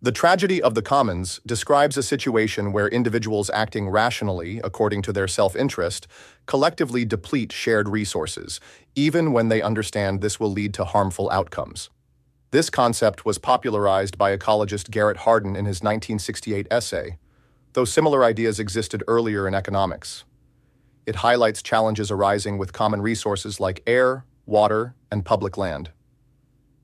The tragedy of the commons describes a situation where individuals acting rationally, according to their self-interest, collectively deplete shared resources, even when they understand this will lead to harmful outcomes. This concept was popularized by ecologist Garrett Hardin in his 1968 essay, though similar ideas existed earlier in economics. It highlights challenges arising with common resources like air, water, and public land.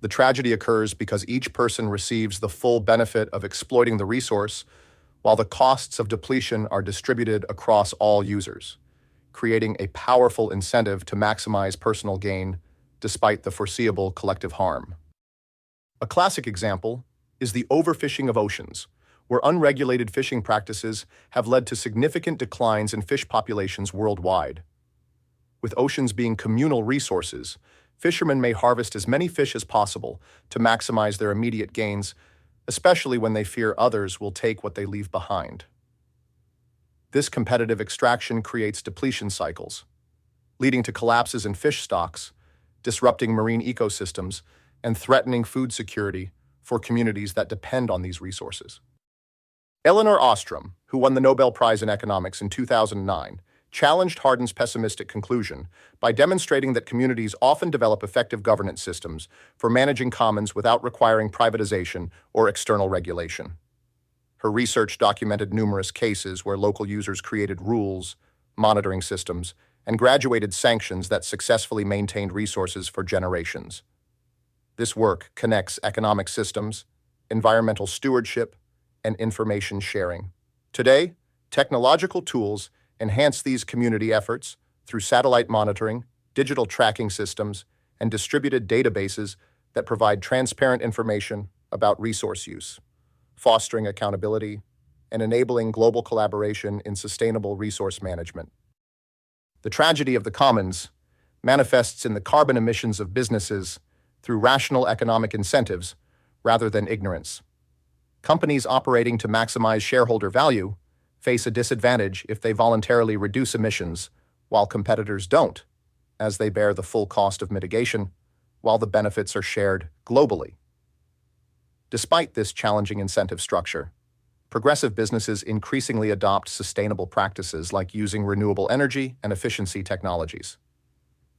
The tragedy occurs because each person receives the full benefit of exploiting the resource, while the costs of depletion are distributed across all users, creating a powerful incentive to maximize personal gain despite the foreseeable collective harm. A classic example is the overfishing of oceans, where unregulated fishing practices have led to significant declines in fish populations worldwide. With oceans being communal resources, fishermen may harvest as many fish as possible to maximize their immediate gains, especially when they fear others will take what they leave behind. This competitive extraction creates depletion cycles, leading to collapses in fish stocks, disrupting marine ecosystems, and threatening food security for communities that depend on these resources. Elinor Ostrom, who won the Nobel Prize in Economics in 2009, challenged Hardin's pessimistic conclusion by demonstrating that communities often develop effective governance systems for managing commons without requiring privatization or external regulation. Her research documented numerous cases where local users created rules, monitoring systems, and graduated sanctions that successfully maintained resources for generations. This work connects economic systems, environmental stewardship, and information sharing. Today, technological tools enhance these community efforts through satellite monitoring, digital tracking systems, and distributed databases that provide transparent information about resource use, fostering accountability, and enabling global collaboration in sustainable resource management. The tragedy of the commons manifests in the carbon emissions of businesses through rational economic incentives rather than ignorance. Companies operating to maximize shareholder value face a disadvantage if they voluntarily reduce emissions, while competitors don't, as they bear the full cost of mitigation, while the benefits are shared globally. Despite this challenging incentive structure, progressive businesses increasingly adopt sustainable practices like using renewable energy and efficiency technologies.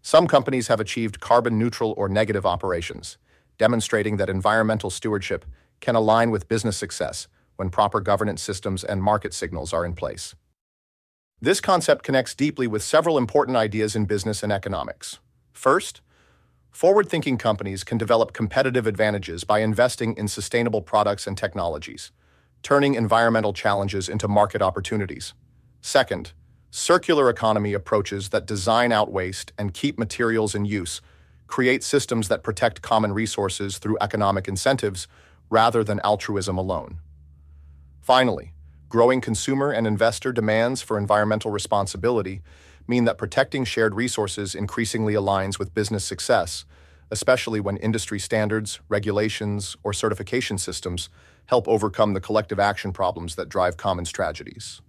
Some companies have achieved carbon neutral or negative operations, demonstrating that environmental stewardship can align with business success when proper governance systems and market signals are in place. This concept connects deeply with several important ideas in business and economics. First, forward-thinking companies can develop competitive advantages by investing in sustainable products and technologies, turning environmental challenges into market opportunities. Second, circular economy approaches that design out waste and keep materials in use create systems that protect common resources through economic incentives rather than altruism alone. Finally, growing consumer and investor demands for environmental responsibility mean that protecting shared resources increasingly aligns with business success, especially when industry standards, regulations, or certification systems help overcome the collective action problems that drive commons tragedies.